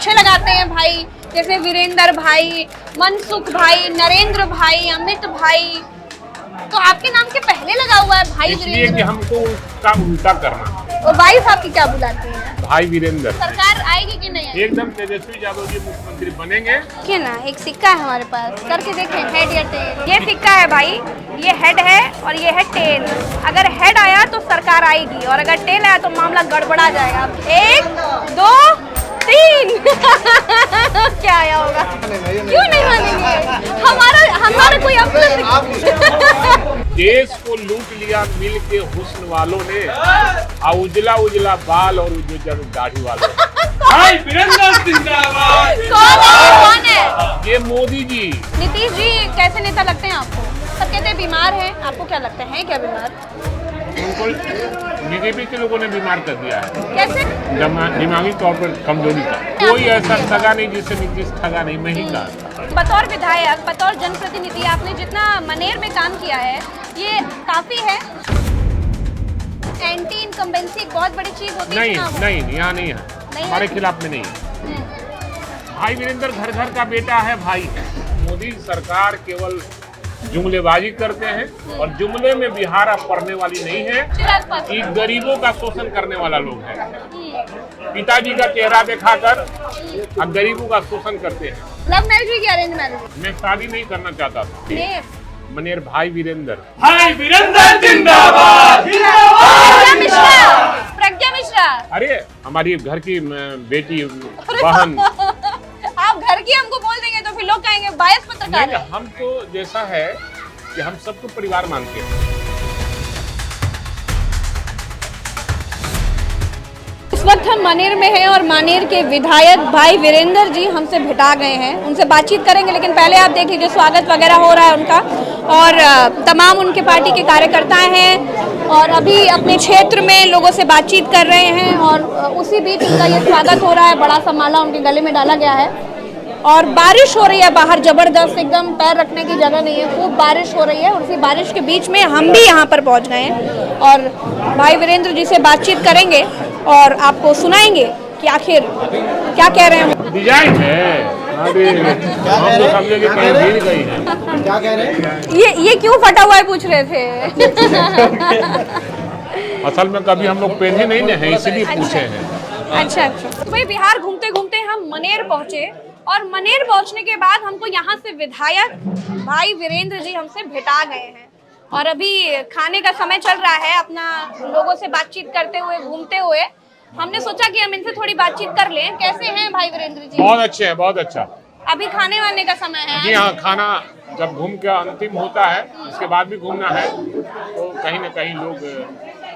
अच्छे लगाते हैं भाई, जैसे वीरेंद्र भाई, मनसुख भाई, नरेंद्र भाई, अमित भाई, तो आपके नाम के पहले लगा हुआ है भाई इसलिए वीरेंद्र। कि हमको उसका उल्टा करना। और वाइफ आपकी क्या बुलाती है? भाई वीरेंद्र। सरकार आएगी कि नहीं आएगी? एकदम तेजस्वी यादव जी मुख्यमंत्री बनेंगे। देखिए ना, एक सिक्का है हमारे पास, करके देखें, हेड या टेल। ये सिक्का है भाई, ये हेड है और ये है टेल। अगर हेड आया तो सरकार आएगी और अगर टेल आया तो मामला गड़बड़ा जाएगा। 1 2 3 क्या आया होगा? क्यों नहीं मानेंगे? हमारा कोई अपना देश को लूट लिया मिल के हुस्न वालों ने, उजला उजला बाल और उजला दाढ़ी वालों ने। भाई वीरेंद्र जिंदाबाद। कौन है? ये मोदी जी। नीतीश जी कैसे नेता लगते हैं आपको? सब कहते हैं बीमार हैं, आपको क्या लगता है क्या बीमार? उनको बीजेपी के लोगों ने बीमार कर दिया है। कैसे? दिमागी तौर पर कमजोरी का। कोई ऐसा ठगा नहीं जिससे नीतीश ठगा नहीं, मैं ही कहा। बतौर विधायक, बतौर जनप्रतिनिधि आपने जितना मनेर में काम किया है, ये काफी है? एंटी इनकम्बेंसी एक बहुत बड़ी चीज होती है। नहीं, यहाँ नहीं है, हमारे खिलाफ में नहीं है। भाई वीरेंद्र घर घर का बेटा है भाई। मोदी सरकार केवल जुमलेबाजी करते हैं और जुमले में बिहार अब पढ़ने वाली नहीं है। ये गरीबों का शोषण करने वाला लोग है। पिताजी का चेहरा दिखाकर अब गरीबों का शोषण करते हैं। लव मैरिज हुई क्या अरेंज मैरिज? मैं शादी नहीं करना चाहता था। मनेर भाई वीरेंद्र। भाई वीरेंद्र जिंदाबाद। प्रज्ञा मिश्रा। अरे हमारी घर की बेटी बहन। आप घर की हमको बोल देंगे तो फिर लोग कहेंगे बायस पत्रकार है। हम तो जैसा है कि हम सबको परिवार मानते हैं। इस वक्त हम मानेर में हैं और मानेर के विधायक भाई वीरेंद्र जी हमसे भिटा गए हैं, उनसे बातचीत करेंगे। लेकिन पहले आप देख लीजिए स्वागत वगैरह हो रहा है उनका, और तमाम उनके पार्टी के कार्यकर्ता हैं और अभी अपने क्षेत्र में लोगों से बातचीत कर रहे हैं और उसी बीच उनका ये स्वागत हो रहा है। बड़ा सा माला उनके गले में डाला गया है और बारिश हो रही है बाहर जबरदस्त, एकदम पैर रखने की जगह नहीं है, खूब बारिश हो रही है। और उसी बारिश के बीच में हम भी यहाँ पर पहुँच गए हैं और भाई वीरेंद्र जी से बातचीत करेंगे और आपको सुनाएंगे कि आखिर क्या कह रहे हैं। डिजाइन है। अरे हम तो समझे कि कहीं भीड़ गई है। क्या कह रहे हैं? ये क्यों फटा हुआ है पूछ रहे थे। असल में कभी हम लोग पहने नहीं हैं, इसलिए पूछे हैं। अच्छा। भाई बिहार घूमते घूमते हम मनेर पहुँचे और मनेर पहुँचने के बाद हमको यहाँ से विधायक भाई वीरेंद्र जी हमसे भिटा गए हैं और अभी खाने का समय चल रहा है। अपना लोगों से बातचीत करते हुए, घूमते हुए हमने सोचा कि हम इनसे थोड़ी बातचीत कर लें। कैसे हैं भाई वीरेंद्र जी? बहुत अच्छे हैं, बहुत अच्छा। अभी खाने वाने का समय है। जी हाँ, खाना जब घूम के अंतिम होता है इसके बाद भी घूमना है तो कहीं ना कहीं लोग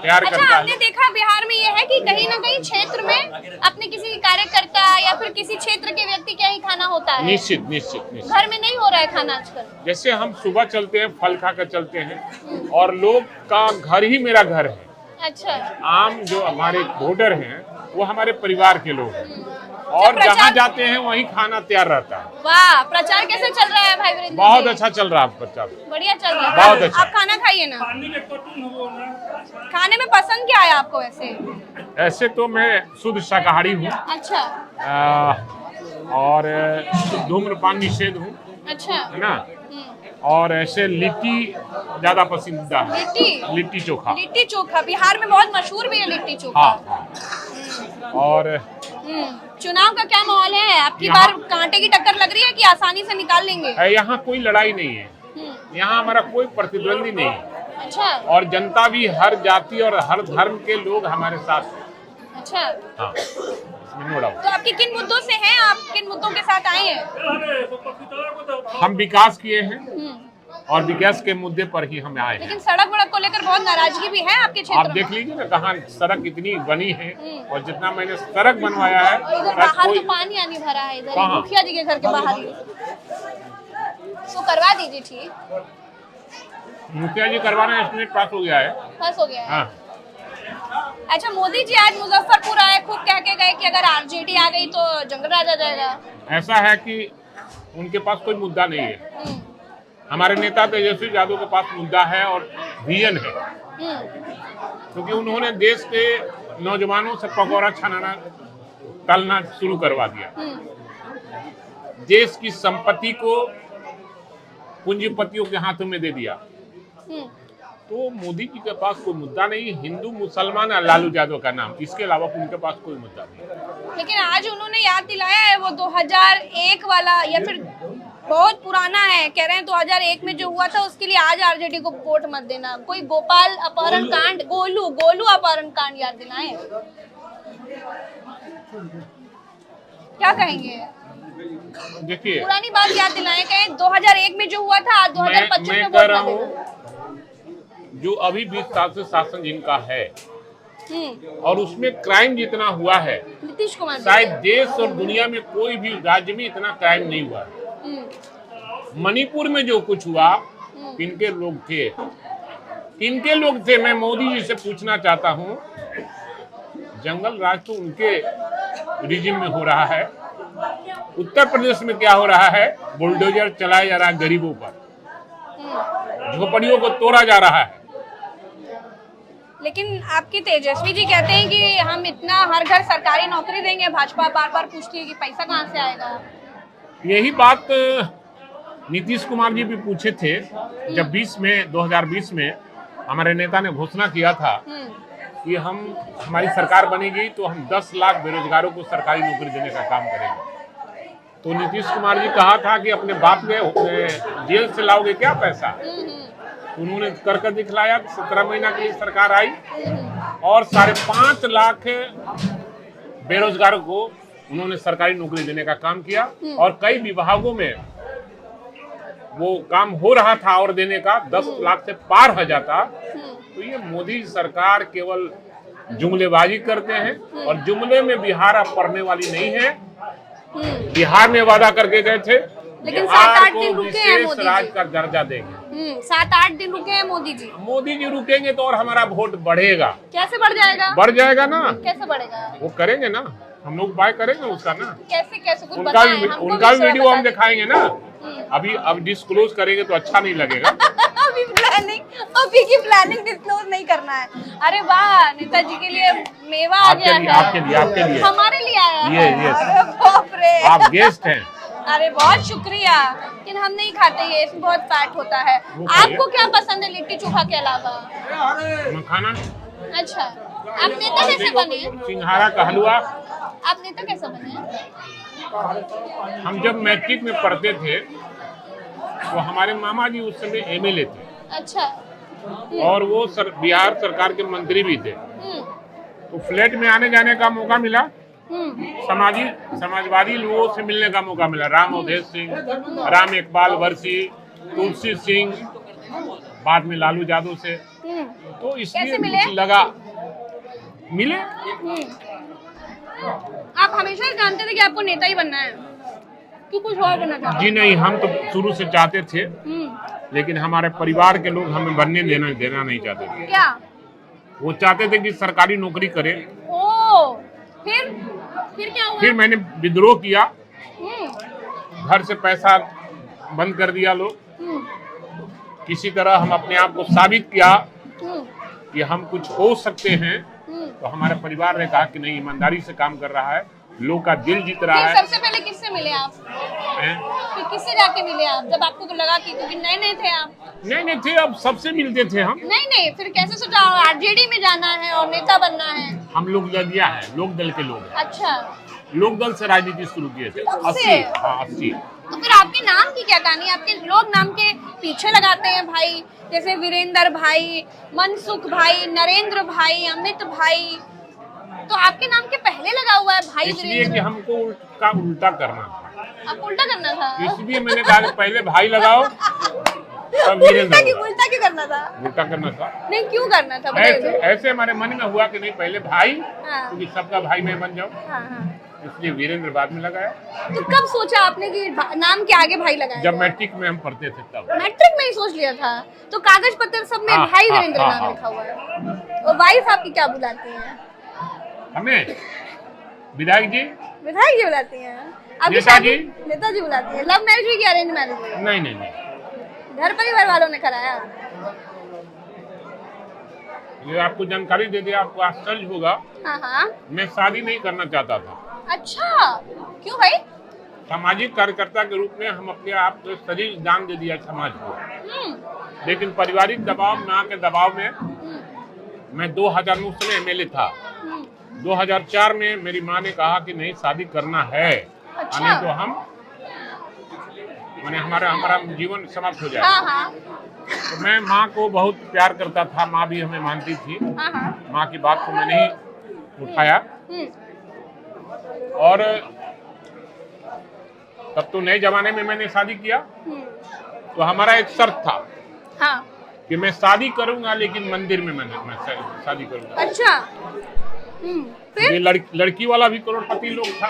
प्यार अच्छा, करता आपने है। देखा बिहार में ये है कि कहीं ना कहीं क्षेत्र में अपने किसी कार्यकर्ता या फिर किसी क्षेत्र के व्यक्ति का ही खाना होता है। निश्चित। घर में नहीं हो रहा है खाना आजकल। जैसे हम सुबह चलते हैं, फल खा कर चलते हैं और लोग का घर ही मेरा घर है। अच्छा। आम जो हमारे वोटर हैं वो हमारे परिवार के लोग हैं और जहाँ जाते हैं वहीं खाना तैयार रहता है। वाह, प्रचार कैसे चल रहा है भाई वीरेंद्र? बहुत अच्छा चल रहा है प्रचार। बढ़िया चल रहा है। बहुत अच्छा। आप खाना खाइए ना। खाने में पसंद क्या आया आपको वैसे? ऐसे तो मैं शुद्ध शाकाहारी हूँ। अच्छा। और धूम्रपान निषेध हूँ, अच्छा। है ना। और ऐसे लिट्टी ज्यादा पसंदीदा है। लिट्टी चोखा। लिट्टी चोखा बिहार में बहुत मशहूर भी है लिट्टी चोखा। हाँ। और चुनाव का क्या माहौल है? आपकी बार कांटे की टक्कर लग रही है कि आसानी से निकाल लेंगे? यहाँ कोई लड़ाई नहीं है। यहाँ हमारा कोई प्रतिद्वंदी नहीं है। अच्छा। और जनता भी हर जाति और हर धर्म के लोग हमारे साथ हैं। अच्छा। हाँ, तो आपके किन मुद्दों से हैं? आप किन मुद्दों के साथ आए हैं? हम विकास किए हैं और विकास के मुद्दे पर ही हम आए हैं। लेकिन सड़क वड़क को लेकर बहुत नाराजगी भी है आपके क्षेत्र में। आप देख लीजिए ना कहाँ सड़क इतनी बनी है और जितना मैंने सड़क बनवाया है। इधर बाहर तो पानी आनी भरा है, इधर मुखिया जी के घर के बाहर ही। तो करवा दीजिए ठीक। मुखिया जी करवाना एस्टिमेट पास हो गया है। पास हो गया है। हाँ। अच्छा, मोदी जी आज मुजफ्फरपुर आए, खूब कह के गए कि अगर आरजेडी आ गई तो जंगल राज आ जाएगा। ऐसा है कि उनके पास कोई मुद्दा नहीं है। हमारे नेता तेजस्वी यादव के पास मुद्दा है और विजन है, क्योंकि उन्होंने देश के नौजवानों से पकौड़ा छाना तलना शुरू करवा दिया। देश की संपत्ति को पूंजीपतियों के हाथों में दे दिया। तो मोदी जी के पास कोई मुद्दा नहीं, हिंदू मुसलमान और लालू यादव का नाम, इसके अलावा उनके पास कोई मुद्दा नहीं। लेकिन आज उन्होंने याद दिलाया है वो 2001 वाला, या फिर बहुत पुराना है, कह रहे हैं 2001 में जो हुआ था उसके लिए आज आरजेडी को वोट मत देना। कोई गोपाल अपहरण कांड, गोलू अपहरण कांड याद दिलाएं, क्या कहेंगे? देखिए, पुरानी बात याद दिलाएं, कहें 2001 में जो हुआ था आज 2025 में मैं वोट कह रहा मत हूँ, देना। जो अभी 20 साल से शासन जिनका है और उसमें क्राइम जितना हुआ है, नीतीश कुमार शायद देश और दुनिया में कोई भी राज्य में इतना क्राइम नहीं हुआ है। मणिपुर में जो कुछ हुआ, किनके लोग थे, किनके लोग थे? मैं मोदी जी से पूछना चाहता हूँ। जंगल राज तो उनके रिजिम में हो रहा है। उत्तर प्रदेश में क्या हो रहा है? बुलडोजर चलाया जा रहा है गरीबों पर, झोपड़ियों को तोड़ा जा रहा है। लेकिन आपके तेजस्वी जी कहते हैं कि हम इतना हर घर सरकारी नौकरी देंगे। भाजपा बार बार पूछती है कि पैसा कहाँ से आएगा। यही बात नीतीश कुमार जी भी पूछे थे जब 2020 में हमारे नेता ने घोषणा किया था कि हमारी सरकार बनेगी तो हम 10 लाख बेरोजगारों को सरकारी नौकरी देने का काम करेंगे। तो नीतीश कुमार जी कहा था कि अपने बाप के जेल से लाओगे क्या पैसा? उन्होंने कर दिखलाया। 17 महीना की सरकार आई और 5.5 लाख बेरोजगारों को उन्होंने सरकारी नौकरी देने का काम किया और कई विभागों में वो काम हो रहा था और देने का 10 लाख से पार हो जाता। तो ये मोदी सरकार केवल जुमलेबाजी करते हैं और जुमले में बिहार अब पड़ने वाली नहीं है। बिहार में वादा करके गए थे, लेकिन 7-8 दिन रुके हैं मोदी जी। राज्य का दर्जा देंगे। 7-8 दिन रुके हैं मोदी जी। मोदी जी रुकेंगे तो और हमारा वोट बढ़ेगा। कैसे बढ़ जाएगा? बढ़ जाएगा ना। कैसे बढ़ेगा? वो करेंगे ना, हम लोग उपाय करेंगे उसका ना। कैसे कुछ उनका भी वीडियो हम दिखाएंगे ना। अब डिस्क्लोज करेंगे तो अच्छा नहीं लगेगा। अभी की प्लानिंग डिस्क्लोज नहीं करना है। अरे वाह, नेताजी के लिए मेवा आ गया है। आपके लिए हमारे लिए आया है। ये अरे बाप रे, आप गेस्ट हैं। अरे बहुत शुक्रिया, लेकिन हम नहीं खाते ये, इसमें बहुत फैट होता है। आपको क्या पसंद है लिट्टी चोखा के अलावा? मखाना। अच्छा, आप नेता कैसे बने? सिंघाड़ा का हलवा। आप नेता कैसे बने? हम जब मैट्रिक में पढ़ते थे तो हमारे मामा जी उस समय एमएलए थे। अच्छा। और वो बिहार सरकार के मंत्री भी थे। तो फ्लैट में आने जाने का मौका मिला, समाजवादी लोगों से मिलने का मौका मिला। राम अवधेश सिंह, राम इकबाल वर्षी, तुलसी सिंह, बाद में लालू यादव से। तो इसलिए मुझे लगा मिले। आप हमेशा जानते थे कि आपको नेता ही बनना है कि कुछ और बनना चाहते? जी नहीं, हम तो शुरू से चाहते थे, लेकिन हमारे परिवार के लोग हमें बनने देना नहीं चाहते थे। क्या? वो चाहते थे कि सरकारी नौकरी करे। फिर क्या हुआ? फिर मैंने विद्रोह किया, घर से पैसा बंद कर दिया लोग। किसी तरह हम अपने आप को साबित किया कि हम कुछ हो सकते हैं। तो हमारे परिवार ने कहा कि नहीं, ईमानदारी से काम कर रहा है, लोग का दिल जीत रहा है। सबसे पहले किससे मिले आप? फिर किससे जाके मिले आप जब आपको लगा कि, क्योंकि नए थे आप? नहीं थे, अब सबसे मिलते थे हम। नहीं, फिर कैसे सोचा आरजेडी में जाना है और नेता बनना है? हम लोग दलिया है, लोक दल के लोग। अच्छा, लोक दल से राजनीति शुरू किए थे। 80। तो फिर आपके नाम की क्या कहानी? आपके लोग नाम के पीछे लगाते हैं भाई, जैसे वीरेंद्र भाई, मनसुख भाई, नरेंद्र भाई, अमित भाई, तो आपके नाम के पहले लगा हुआ है भाई वीरेंद्र। इसलिए कि हमको उल्टा करना था। आपको उल्टा करना था? इसलिए मैंने कहा कि पहले भाई लगाओ तब वीरेंद्र। उल्टा क्यों करना था? उल्टा करना था। नहीं, क्यों करना था? ऐसे हमारे मन में हुआ कि नहीं, पहले भाई, क्योंकि सबका भाई मैं बन जाऊँ। इसलिए वीरेंद्र बाद में लगाया। तो कब सोचा आपने कि नाम के आगे भाई लगाया? जब मैट्रिक में हम पढ़ते थे तब। मैट्रिक में ही सोच लिया था? तो कागज पत्र सब में भाई वीरेंद्र नाम लिखा हुआ है। और वाइफ आपकी क्या बुलाती है? हमें विधायक जी बुलाती हैं। नेताजी बुलाती है। लव मैरिज हुई कि अरेंज मैरिज हुई? नहीं, घर परिवार वालों ने कराया? ये आपको जानकारी दे दे, आपको आश्चर्य होगा। हाँ। मैं शादी नहीं करना चाहता था। अच्छा, क्यों भाई? सामाजिक कार्यकर्ता के रूप में हम अपने आप को शरीर दान दे दिया समाज को, लेकिन पारिवारिक दबाव माँ के दबाव में मैं 2000 में उस समय एमएलए था। 2004 में मेरी माँ ने कहा कि नहीं शादी करना है, अच्छा। नहीं तो हम हमारा जीवन समाप्त हो जाएगा। हाँ हाँ तो मैं माँ को बहुत प्यार करता था, माँ भी हमें मानती थी। हाँ हाँ। माँ की बात को मैं नहीं उठाया और तब तो नए जमाने में मैंने शादी किया। तो हमारा एक शर्त था हाँ। कि मैं शादी करूंगा लेकिन मंदिर में मैं शादी करूंगा। अच्छा। फिर ये लड़की वाला भी करोड़पति लोग था,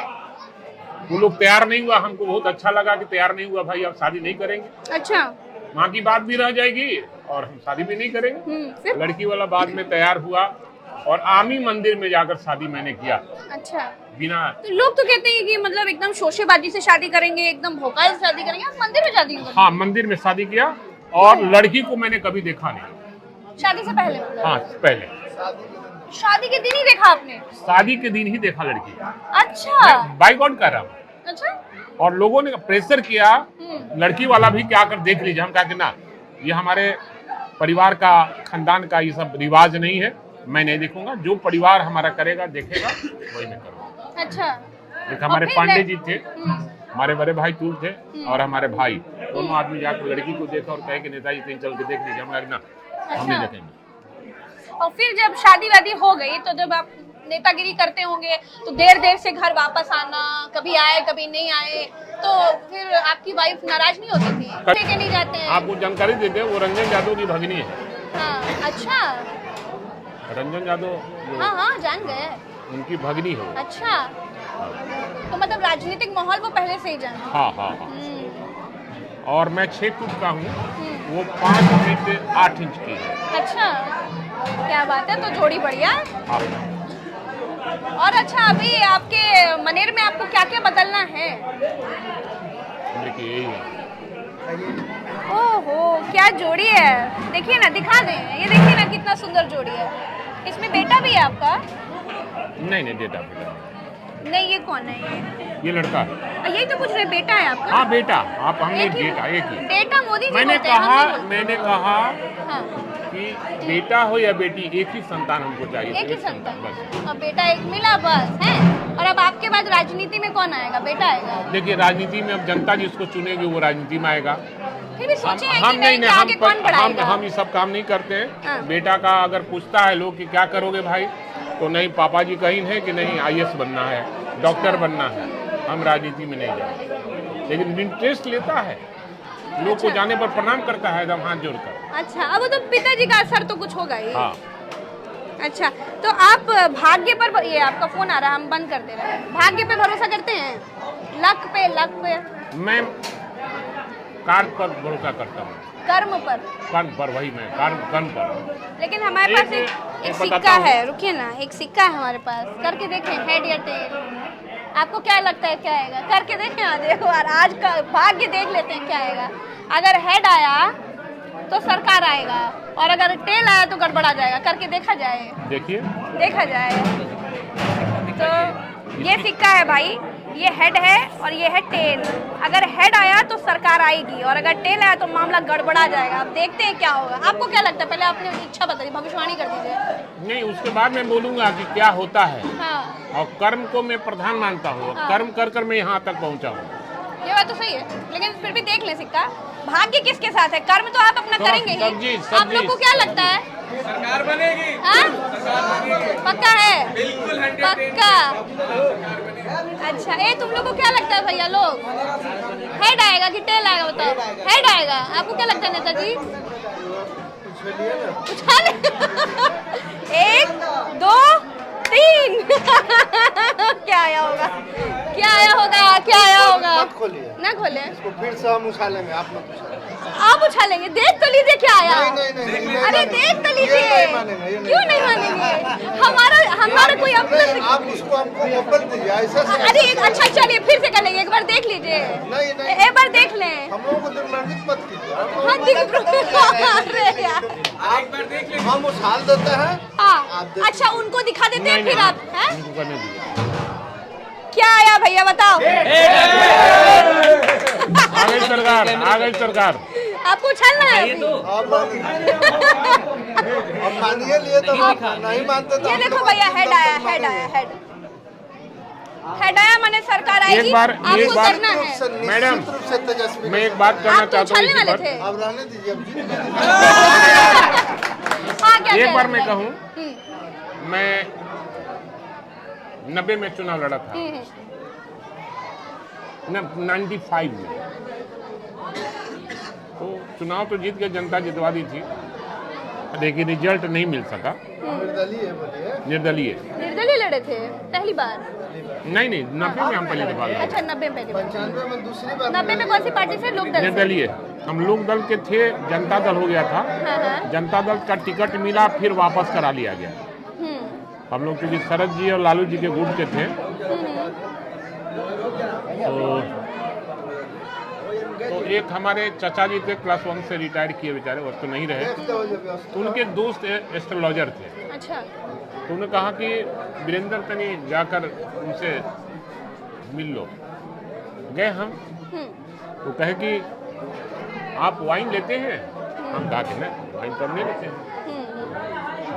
वो लोग तैयार नहीं हुआ। हमको बहुत अच्छा लगा कि तैयार नहीं हुआ, भाई अब शादी नहीं करेंगे। अच्छा। माँ की बात भी रह जाएगी और हम शादी भी नहीं करेंगे। फिर? लड़की वाला बाद में तैयार हुआ और आमी मंदिर में जाकर शादी मैंने किया। अच्छा। बिना तो लोग तो कहते हैं कि मतलब एकदम शोशेबाजी से शादी करेंगे, एकदम भोकाल से शादी करेंगे, आप मंदिर में शादी करेंगे? हाँ, मंदिर में शादी किया और लड़की को मैंने कभी देखा नहीं। शादी से पहले? हाँ, पहले शादी के दिन ही देखा आपने? शादी के दिन ही देखा लड़की। अच्छा। बाय गॉड कर रहा हूँ। अच्छा। और लोगों ने प्रेशर किया, लड़की वाला भी क्या कर देख लीजिए। हम कहा कि ना, ये हमारे परिवार का, खानदान का ये सब रिवाज नहीं है, मैं नहीं देखूंगा। जो परिवार हमारा करेगा देखेगा वही मैं करूँगा। अच्छा। एक हमारे पांडे जी थे, हमारे बड़े भाई तू थे और हमारे भाई, दोनों आदमी जाकर लड़की को देखा और कहे कि नेताजी कहीं चल के देख लीजिए। हम कहा ना, हम नहीं देखेंगे। और फिर जब शादी वादी हो गई तो जब आप नेतागिरी करते होंगे तो देर से घर वापस आना, कभी आए कभी नहीं आए, तो फिर आपकी वाइफ नाराज नहीं होती थी? लेके नहीं जाते हैं? आपको जानकारी देते हैं, वो रंजन यादव की भगिनी है। हाँ। अच्छा। रंजन यादव हाँ हाँ जान गए, उनकी भगिनी है। अच्छा। तो मतलब राजनीतिक माहौल को पहले से ही जानते? हाँ हाँ हाँ। और मैं 6 फुट का हूँ, वो 5 फीट 8 इंच की है। अच्छा, क्या बात है, तो जोड़ी बढ़िया है। हाँ। और अच्छा, अभी आपके मनेर में आपको क्या क्या बदलना है? देखिए यही है। ओहो, क्या जोड़ी है, देखिए ना, दिखा दें, ये देखिए ना कितना सुंदर जोड़ी है। इसमें बेटा भी है आपका? नहीं नहीं, बेटा बेटा नहीं, ये कौन है? ये लड़का है। यही तो पूछ रहे, बेटा है आपका? हाँ बेटा, आप हमने एक ही- बेटा एक ही। बेटा मोदी जी मैंने बोलते हैं, हम कहा नहीं बोलते। मैंने कहा हाँ, कि बेटा हो या बेटी, एक ही संतान हमको चाहिए। एक ही संतान। बस। और बेटा एक मिला बस है। और अब आपके बाद राजनीति में कौन आएगा? बेटा आएगा? देखिए, राजनीति में अब जनता जिसको चुनेगी वो राजनीति में आएगा। फिर भी सोचे हैं हम कि नहीं, कि आगे कौन बढ़ाएगा? हम ये सब काम नहीं करते हैं। हाँ। बेटा का अगर पूछता है लोग कि क्या करोगे भाई, तो नहीं, पापा जी कहीं है कि नहीं आईएएस बनना है, डॉक्टर बनना है, हम राजनीति में नहीं जाएंगे। लेकिन इंटरेस्ट लेता है, लोग को जाने पर प्रणाम करता है एकदम हाथ जोड़कर। अच्छा, अब तो पिताजी का असर तो कुछ होगा ही। हाँ। अच्छा, तो आप भाग्य पर, ये आपका फोन आ रहा है, हम बंद कर दे रहे हैं। भाग्य पे भरोसा करते हैं? लक पे? मैं कर्म पर भरोसा करता हूँ। कर्म पर? कर्म पर, वही मैं कर्म पर। लेकिन हमारे पास एक बताता सिक्का हूँ। है, रुकिए ना, एक सिक्का है हमारे पास, करके देखें, हेड या टेल। आपको क्या लगता है क्या आएगा? करके देखें आज एक बार, आज का भाग्य देख लेते हैं क्या आएगा। अगर हेड आया तो सरकार आएगा, और अगर टेल आया तो गड़बड़ा जाएगा। करके देखा जाए, देखिए, देखा जाए। तो ये सिक्का है भाई, ये हेड है और ये है टेल। अगर हेड आया तो सरकार आएगी, और अगर टेल आया तो मामला गड़बड़ा जाएगा। अब देखते हैं क्या होगा। आपको क्या लगता है? पहले अपनी इच्छा बताइए, भविष्यवाणी कर दीजिए। नहीं, उसके बाद मैं बोलूंगा कि क्या होता है। हाँ, और कर्म को मैं प्रधान मानता हूँ। हाँ। कर्म कर कर मैं यहाँ तक पहुँचा हूँ। ये बात तो सही है, लेकिन फिर भी देख ले सिक्का, भाग्य किसके साथ है? कर्म तो आप अपना तो करेंगे ही। आप लोग को क्या लगता है? सरकार बनेगी। हाँ? पक्का है? बिल्कुल 100% पक्का। अच्छा, ये तुम लोग को क्या लगता है भैया लोग? हेड आएगा कि टेल आएगा बताओ? हेड आएगा। आपको क्या लगता है नेताजी? उछाल 1 2 3 क्या आया होगा? क्या आया होगा? क्या आया होगा? मत खोलिए, ना खोले, इसको फिर से हम उछालेंगे, आप मत उछालेंगे। आप उछालेंगे। देख तो लीजिए क्या आया। नहीं, अरे देख तो लीजिए। ये नहीं मानेंगे, ये नहीं क्यों नहीं मानेंगे? हमारा कोई अपना आप उसको हमको मोहब्बत दीजिए, ऐसा से अरे अच्छा, चलिए फिर से कर लेंगे, एक बार देख लीजिए। नहीं। एक बार देख लें। हम लोगों को निर्माणित मत कीजिए। हाँ, अरे यार। एक बार देख ले। हम उछाल देते हैं। हाँ, आप देखिए। अच्छा, उनको दिखा देते हैं फिर आप हैं? उनको करने दीजिए। क्या आया भैया बताओ? आ गई सरकार, आ गई सरकार। आपको उछलना है अभी? आप मानिए लिए तो नहीं मानते तो ये देखो भैया हेड आया, हेड आया, हेड आया माने सरकार आएगी। एक बार आपको करना है। मैडम, निश्चित रूप से तेजस्वी मैं एक बात करना आप तो चाहता हूँ उछलने इसी वाले पर। थे। अब रहने दीजिए अब जीत गए। हाँ, क्या एक कह बार रहे मैं हैं? कहूँ, मैं 90 में चुनाव लड़ा था, 95 में। तो चुनाव तो जीत के जनता जितवा दी थी, लेकिन रिजल्ट नहीं मिल सका। निर्दलीय बोलिए। निर्दलीय निर्दलीय लड़े थे पहली बार? नहीं, 90 में हम पहले दफा लड़े। अच्छा 90 में पहली बार। 95 में दूसरी बार 90 में कौन सी पार्टी से? लोक दल से? निर्दलीय हम लोक दल के थे, जनता दल हो गया था। हाँ। जनता दल का टिकट मिला, फिर वापस करा लिया गया। हम लोग क्योंकि शरद जी और लालू जी के गुट के थे, तो एक हमारे चाचा जी थे, क्लास 1 से रिटायर किए बेचारे, वो तो नहीं रहे। तो उनके दोस्त एस्ट्रोलॉजर थे। अच्छा। तो उन्होंने कहा कि वीरेंद्र तनी जाकर उनसे मिल लो। गए हम, तो कहे कि आप वाइन लेते हैं? हम कहा कि ना, वाइन तो हम नहीं लेते हैं।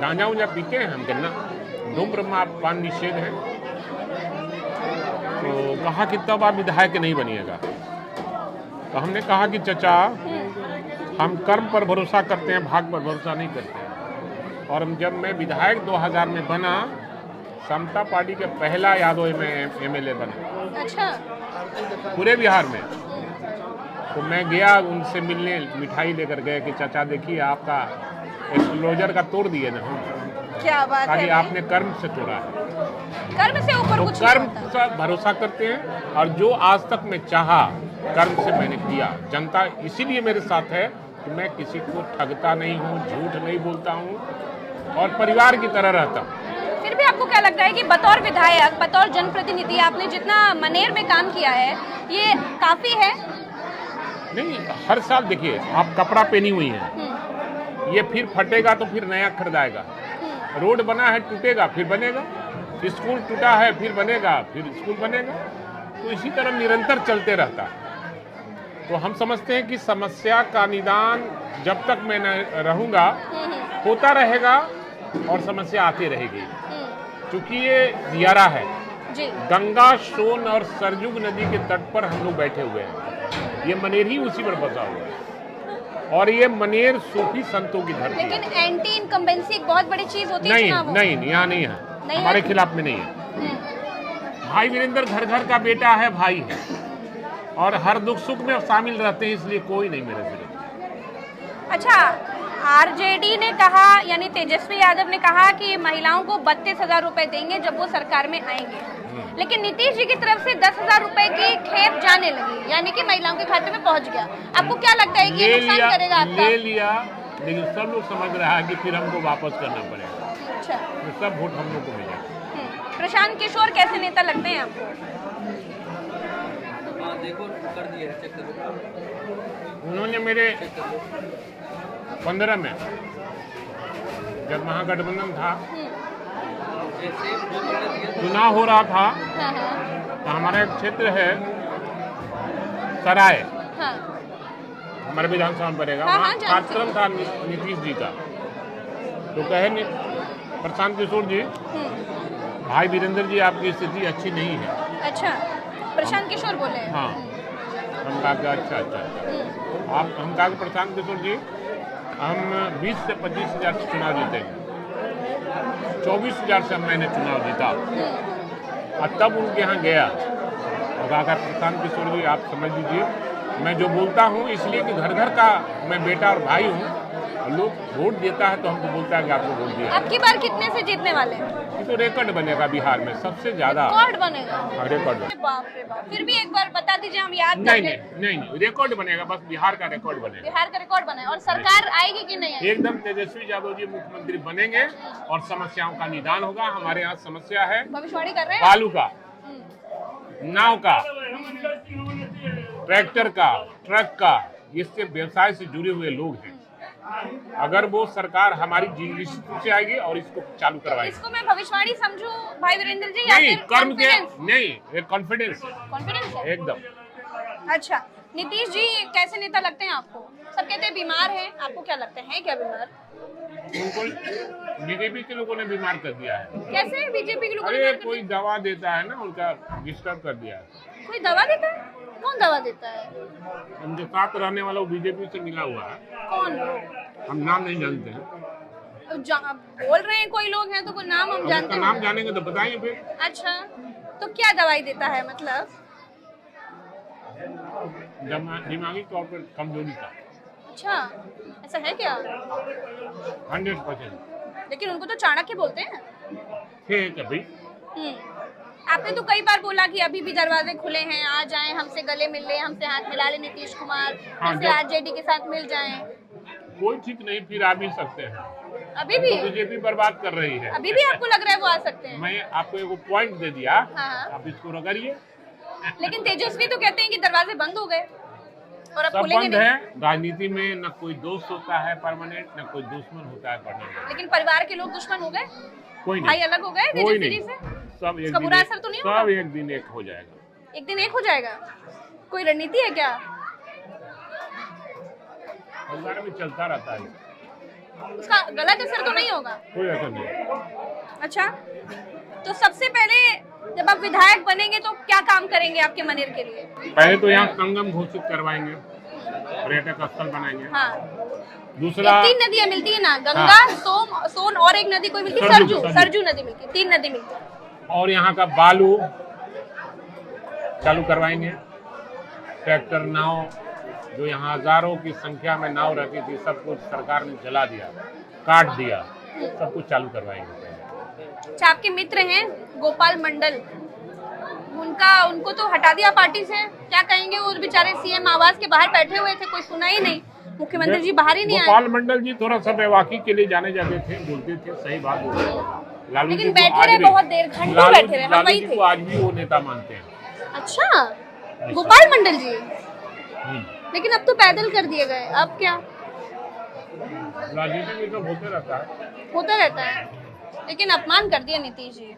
गांजा उंजा पीते हैं? हम कहना धूम्रपान निषेध है। तो कहा कि तब आप विधायक नहीं बनिएगा। तो हमने कहा कि चचा, हम कर्म पर भरोसा करते हैं, भाग पर भरोसा नहीं करते हैं। और जब मैं विधायक 2000 में बना, समता पार्टी के पहला यादव में MLA बना। अच्छा। पूरे बिहार में। तो मैं गया उनसे मिलने, मिठाई लेकर गए कि चाचा देखिए आपका एस्ट्रोलॉजर का तोड़ दिए ना हम। क्या बात ताकि है? आपने कर्म से तोड़ा है। कर्म से ऊपर तो कुछ कर्म नहीं होता। पर भरोसा करते हैं, और जो आज तक मैं चाहा कर्म से मैंने किया। जनता इसीलिए मेरे साथ है कि मैं किसी को ठगता नहीं हूँ, झूठ नहीं बोलता हूँ, और परिवार की तरह रहता हूँ। फिर भी आपको क्या लगता है कि बतौर विधायक, बतौर जनप्रतिनिधि आपने जितना मनेर में काम किया है, ये काफी है? नहीं, हर साल देखिए, आप कपड़ा पहनी हुई हैं, ये फिर फटेगा तो फिर नया खरीदाएगा। रोड बना है, टूटेगा फिर बनेगा। स्कूल टूटा है, फिर बनेगा, फिर स्कूल बनेगा। तो इसी तरह निरंतर चलते रहता है। तो हम समझते हैं कि समस्या का निदान जब तक मैं न रहूँगा होता रहेगा, और समस्या आती रहेगी। क्योंकि ये दियारा है, जी। गंगा, सोन और सरयुग नदी के तट पर हम लोग बैठे हुए हैं। ये मनेर ही उसी पर बसा हुआ है, और ये मनेर सूफी संतों की धरती है। लेकिन एंटी इनकम्बेंसी एक बहुत बड़ी चीज होती है नहीं, चुनावों में। नहीं, यहाँ नहीं है, नहीं है? हमारे खिलाफ में नहीं है। भाई वीरेंद्र घर घर का बेटा है, भाई है, और हर दुख सुख में शामिल रहते हैं, इसलिए कोई नहीं मेरे से। अच्छा, आरजेडी ने कहा, यानी तेजस्वी यादव ने कहा कि महिलाओं को 32,000 रुपए देंगे जब वो सरकार में आएंगे, लेकिन नीतीश जी की तरफ से 10,000 रुपए की खेप जाने लगी, यानी कि महिलाओं के खाते में पहुंच गया। आपको क्या लगता है कि ये नुकसान करेगा आपका? ले लिया, लेकिन सब लोग समझ रहा है कि फिर हमको वापस करना पड़ेगा। अच्छा। तो सब वोट हम लोग को मिलेगा। प्रशांत किशोर कैसे नेता लगते हैं आपको? देखो कर दिया, चेक करो। उन्होंने मेरे 15 में जब महागठबंधन था, चुनाव हो रहा था, तो हमारा एक क्षेत्र है सराय, हाँ। हमारे विधानसभा में पड़ेगा, हाँ, वहाँ जानती कार्यक्रम था नीतीश जी का। तो कहे प्रशांत किशोर जी, भाई वीरेंद्र जी आपकी स्थिति अच्छी नहीं है। अच्छा, प्रशांत किशोर बोले? हाँ। हम कहा अच्छा। आप, हम कहा प्रशांत किशोर जी, हम 20 से 25 हज़ार से चुनाव जीतेंगे। 24,000 से मैंने चुनाव जीता। और तब उनके यहाँ गया और कहा प्रशांत किशोर जी आप समझ लीजिए, मैं जो बोलता हूँ इसलिए कि घर घर का मैं बेटा और भाई हूँ, लोग वोट देता है तो हमको बोलता है कि आपको वोट दिया। आपकी बार कितने से जीतने वाले? ये तो रिकॉर्ड बनेगा बिहार में सबसे ज्यादा। रिकॉर्ड बनेगा? रिकॉर्ड। बाप रे बाप। फिर भी एक बार बता दीजिए, हम याद कर लें। नहीं, रिकॉर्ड बनेगा, बस बिहार का रिकॉर्ड बनेगा। बिहार का रिकॉर्ड बना है। और सरकार आएगी कि नहीं आएगी? एकदम तेजस्वी यादव जी मुख्यमंत्री बनेंगे और समस्याओं का निदान होगा। हमारे यहाँ समस्या है भविष्यवाणी कर रहे हैं? बालू का, नाव का, ट्रैक्टर का, ट्रक का, जिससे व्यवसाय से जुड़े हुए लोग हैं, अगर वो सरकार हमारी निश्चित से आएगी और इसको चालू करवाएगी। इसको मैं भविष्यवाणी समझूं भाई वीरेंद्र जी, या नहीं, फिर कर्म के confidence? नहीं, ये कॉन्फिडेंस कॉन्फिडेंस है एकदम। अच्छा, नीतीश जी कैसे नेता लगते हैं आपको? सब कहते हैं बीमार हैं, आपको क्या लगता है क्या बीमार? उनको बीजेपी के लोगों ने बीमार कर दिया है। कैसे बीजेपी के लोगों ने अरे बीमार कर कोई दवा देता है ना, उनका डिस्टर्ब कर दिया है। दिया? कोई दवा देता है? कौन दवा देता है? उनके साथ रहने वाला वो बीजेपी से मिला हुआ है, कौन? हम नाम नहीं जानते हैं। बोल रहे हैं कोई लोग हैं तो कोई नाम हम अब जानते उसका नाम हैं। जानेंगे तो बताएंगे फिर। अच्छा, तो क्या दवाई देता है मतलब? दिमागी तौर पर कमजोरी का। अच्छा, ऐसा है क्या? 100%। लेकिन उनको तो चाणक्य बोलते हैं। ठीक है भाई। आपने तो कई बार बोला कि अभी भी दरवाजे खुले हैं, आ जाएं, हमसे गले मिल ले, हमसे हाथ मिला ले नीतीश कुमार, हाँ, हमसे जब- आरजेडी के साथ मिल जाएं। कोई ठीक नहीं, फिर आ भी सकते हैं। अभी भी? बीजेपी बर्बाद कर रही है। अभी भी आपको लग रहा है वो आ सकते हैं? मैं आपको एक पॉइंट दे दिया, हाँ। आप इसको रगड़िए। लेकिन तेजस्वी तो कहते हैं कि दरवाजे बंद हो गए और अब सब खुलेंगे बंद नहीं। है। राजनीति में न कोई दोस्त होता है परमानेंट, न कोई दुश्मन होता है परमानेंट। लेकिन परिवार के लोग दुश्मन हो गए, कोई भाई नहीं, अलग हो गए कोई तेजस्वी जी नहीं। से। सब एक इसका दिन बुरा असर तो नहीं होगा? सब एक दिन एक हो जाएगा। एक दिन एक हो जाएगा? कोई रणनीति है क्या? परिवार में चलता रहता है, उसका गलत असर तो नहीं होगा? कोई असर नहीं। अच्छा, तो सबसे पहले जब आप विधायक बनेंगे तो क्या काम करेंगे आपके मनेर के लिए? पहले तो यहाँ संगम घोषित करवाएंगे, पर्यटक स्थल बनाएंगे। हाँ, दूसरा, ये 3 नदियां मिलती है ना, गंगा, हाँ। सोन और एक नदी कोई मिलती है, सरजू, सरजू नदी मिलती है, 3 नदी मिलती है। और यहाँ का बालू चालू करवाएंगे। ट्रैक्टर, नाव, जो यहाँ हजारों की संख्या में नाव रहती थी, सब कुछ सरकार ने जला दिया, काट दिया, सब कुछ चालू करवाएंगे। अच्छा, आपके मित्र हैं गोपाल मंडल, उनको तो हटा दिया पार्टी से, क्या कहेंगे? वो बेचारे सीएम आवास के बाहर बैठे हुए थे, कोई सुना ही नहीं, मुख्यमंत्री जी बाहर ही नहीं आए। गोपाल मंडल जी थोड़ा सा बेवाकी के लिए जाने जाते थे, बोलते थे, सही बात बोलते थे। लालू लेकिन जी को बैठे आज रहे भी- बहुत देर, घंटों बैठे रहे, हम लालू वही जी थे। को आज भी वो नेता मानते हैं। अच्छा, गोपाल मंडल जी, हम्म। लेकिन अब तो पैदल कर दिए गए, अब क्या? राजनीति में तो होते रहता है। होता रहता है, लेकिन अपमान कर दिया नीतीश जी।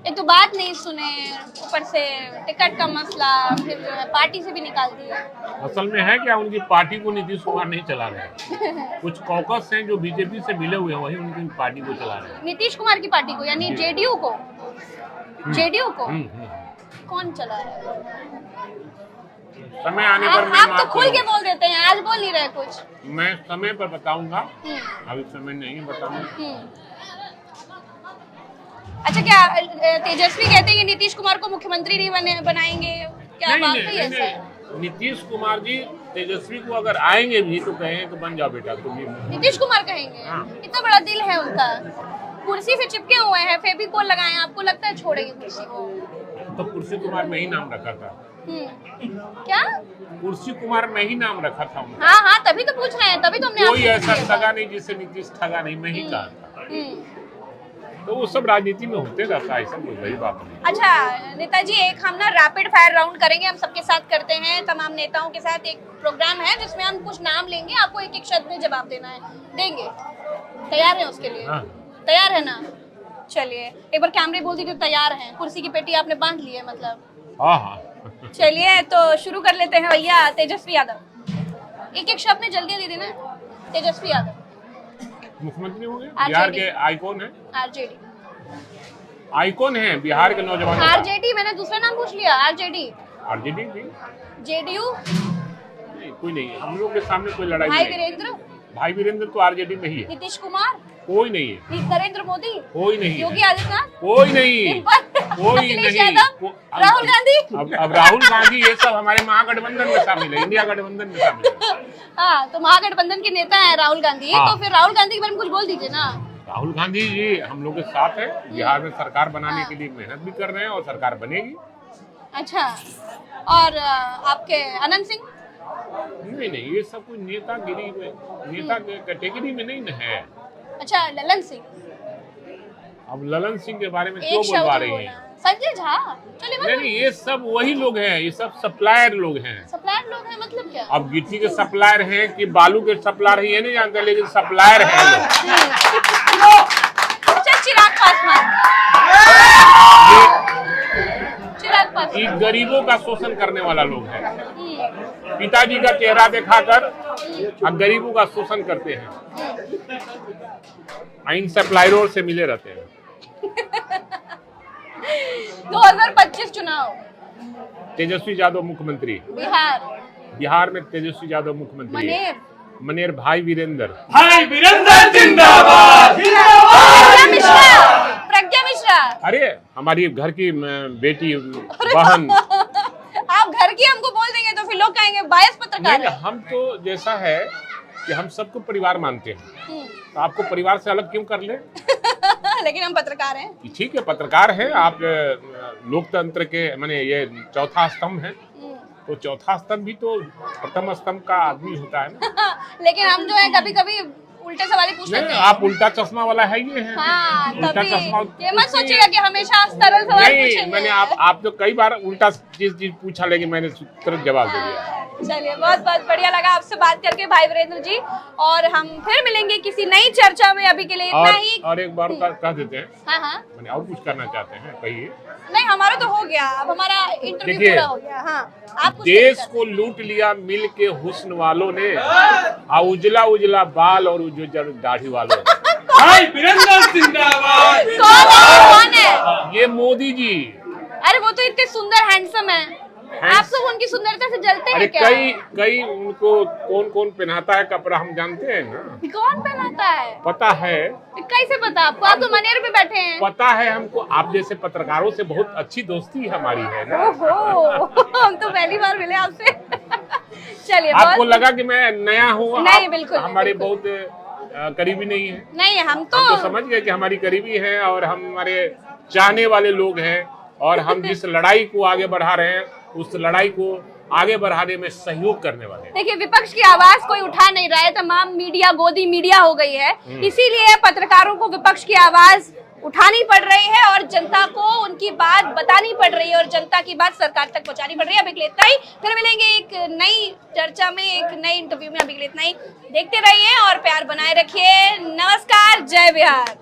एक तो बात नहीं सुने, ऊपर से टिकट का मसला, फिर पार्टी से भी निकाल दिया। असल में है क्या, उनकी पार्टी को नीतीश कुमार नहीं चला रहे हैं। कुछ कॉकस हैं जो बीजेपी से मिले हुए हैं, वही उनकी पार्टी को चला रहे हैं। नीतीश कुमार की पार्टी को, यानी जेडीयू को? जेडीयू को कौन चला है? समय आने पर मैं आप तो बात खुल के करूंगा। बोल देते हैं, आज बोल नहीं रहे कुछ। मैं समय पर बताऊंगा, हम्म, अभी समय नहीं बताऊंगा। अच्छा, क्या तेजस्वी कहते हैं कि नीतीश कुमार को मुख्यमंत्री नहीं बनाएंगे, क्या नहीं, वाकई नहीं, ऐसा है? नहीं, नीतीश कुमार जी तेजस्वी को अगर आएंगे भी तो कहेंगे तो बन जाओ बेटा तुम भी। नीतीश कुमार कहेंगे? हाँ। इतना बड़ा दिल है उनका, कुर्सी से चिपके हुए हैं, फेविकोल लगाए हैं, आपको लगता है छोड़ेंगे कुर्सी को? तो कुर्सी कुमार में ही नाम रखा था। क्या? कुर्सी कुमार में ही नाम रखा था उनका। हाँ हाँ, तभी तो पूछ रहे हैं, तभी तो हमने कोई आपसे ऐसा पूछ लिया ठगा नहीं जिससे नीतीश ठगा नहीं, मैं ही कहा था। था। तो वो सब राजनीति में होते रहता है, ऐसा कोई बड़ी बात नहीं। अच्छा नेताजी, एक हम ना रैपिड फायर राउंड करेंगे, हम सबके साथ करते हैं, तमाम नेताओं के साथ एक प्रोग्राम है जिसमें हम कुछ नाम लेंगे, आपको एक एक शब्द में जवाब देना है, देंगे? तैयार है उसके लिए? हाँ। तैयार है ना? चलिए, एक बार कैमरे बोल दीजिए तैयार हैं। कुर्सी की पेटी आपने बांध ली है मतलब? हाँ हाँ। चलिए, तो शुरू कर लेते हैं भैया। तेजस्वी यादव, एक एक शब्द में जल्दी दे देना। तेजस्वी यादव मुख्यमंत्री होंगे, RJD। बिहार के आइकॉन है। आरजेडी, आइकॉन है बिहार के नौजवान। आरजेडी, मैंने दूसरा नाम पूछ लिया। आरजेडी, आरजेडी भी जेडीयू, नहीं, कोई नहीं है, हम लोग के सामने कोई लड़ाई भाई नहीं। वीरेंद्र, भाई वीरेंद्र तो आरजेडी में ही है। नीतीश कुमार, कोई नहीं है, नरेंद्र मोदी, कोई नहीं योगी है, आदित्यनाथ, कोई नहीं, डिम्पल, कोई अखिलेश नहीं। यादव, राहुल गांधी। अब राहुल गांधी ये सब हमारे महागठबंधन में शामिल है, इंडिया गठबंधन में शामिल है। हाँ, तो महागठबंधन के नेता है राहुल गांधी। हाँ। तो फिर राहुल गांधी के बारे में कुछ बोल दीजिए ना। राहुल गांधी जी हम लोग के साथ है, बिहार में सरकार बनाने के लिए मेहनत भी कर रहे हैं और सरकार बनेगी। अच्छा, और आपके अनंत सिंह? नहीं नहीं, ये सब कोई नेतागिरी में, नेता के कैटेगरी में नहीं न है। अच्छा, ललन सिंह। अब ललन सिंह के बारे में एक क्यों शब्द बोलवा में रही बोलना। हैं? संजय झा, चलिए नहीं नहीं, ये सब वही लोग हैं, ये सब सप्लायर लोग हैं। सप्लायर लोग हैं मतलब क्या? अब गिट्टी के सप्लायर हैं कि बालू के सप्लायर है ये नहीं जानते, लेकिन सप्लायर है लोग। चल चिराग पासवान, चिराग पासवान ये गरीबों का शोषण करने वाला लोग है। पिताजी का चेहरा दिखाकर अब गरीबों का शोषण करते हैं। इन सप्लायरों से मिले रहते हैं। 2025 चुनाव, तेजस्वी यादव मुख्यमंत्री, बिहार में तेजस्वी यादव मुख्यमंत्री, मनेर भाई वीरेंद्र जिंदाबाद। प्रज्ञा मिश्रा, अरे हमारी घर की बेटी बहन। आप घर की हमको बोल देंगे तो फिर लोग कहेंगे बायस पत्रकार नहीं, है। हम तो जैसा है कि हम सबको परिवार मानते हैं, तो आपको परिवार से अलग क्यों कर ले? लेकिन हम पत्रकार हैं। ठीक है, पत्रकार हैं आप, लोकतंत्र के माने ये चौथा स्तंभ है, तो चौथा स्तंभ भी तो प्रथम स्तंभ का आदमी होता है ना। लेकिन हम जो है कभी कभी उल्टे सवाल पूछ लेते हैं। आप उल्टा चश्मा वाला है ये है। हाँ, उल्टा तभी चश्मा ये मत सोचिएगा कि हमेशा सरल सवाल नहीं, पूछेंगे। मैंने आप तो कई बार उल्टा चीज पूछा, लेकिन मैंने तुरंत जवाब दे दिया। चलिए, बहुत बहुत बढ़िया लगा आपसे बात करके भाई वीरेंद्र जी, और हम फिर मिलेंगे किसी नई चर्चा में। अभी के लिए इतना ही। और एक बार कह देते हैं, हाँ हाँ, मैंने और कुछ करना चाहते हैं, कहिए। नहीं हमारा तो हो गया, अब हमारा इंटरव्यू देखिए, पूरा हो गया। हाँ, आप कुछ देश कहना को लूट लिया मिल के हुस्न वालों ने, उजला उजला बाल और उजला दाढ़ी वालों ने। भाई वीरेंद्र जिंदाबाद। कौन है? ये मोदी जी। अरे वो तो इतने सुंदर हैंडसम है, आप सब उनकी सुंदरता से जलते अरे हैं क्या? कई उनको कौन कौन पहनाता है कपड़ा हम जानते हैं ना। कौन पहनाता है? पता है, कैसे पता आपको? आप तो मनेर पे बैठे हैं। पता है हमको, आप जैसे पत्रकारों से बहुत अच्छी दोस्ती हमारी है ना। ओहो, हम तो पहली बार मिले आपसे। चलिए, आपको बहुत लगा कि मैं नया हूँ? नहीं, बिल्कुल नहीं, हमारे बिल्कुल। बहुत करीबी नहीं है। नहीं, हम हम तो तो समझ गए कि हमारी करीबी है और हमारे चाहने वाले लोग हैं, और हम जिस लड़ाई को आगे बढ़ा रहे हैं उस लड़ाई को आगे बढ़ाने में सहयोग करने वाले हैं। देखिए, विपक्ष की आवाज कोई उठा नहीं रहा है, तमाम मीडिया गोदी मीडिया हो गई है, इसीलिए पत्रकारों को विपक्ष की आवाज उठानी पड़ रही है और जनता को उनकी बात बतानी पड़ रही है और जनता की बात सरकार तक पहुंचानी पड़ रही है। अभी के लिए इतना ही, फिर मिलेंगे एक नई चर्चा में, एक नई इंटरव्यू में। अभी के लिए इतना ही, देखते रहिए और प्यार बनाए रखिए। नमस्कार, जय बिहार।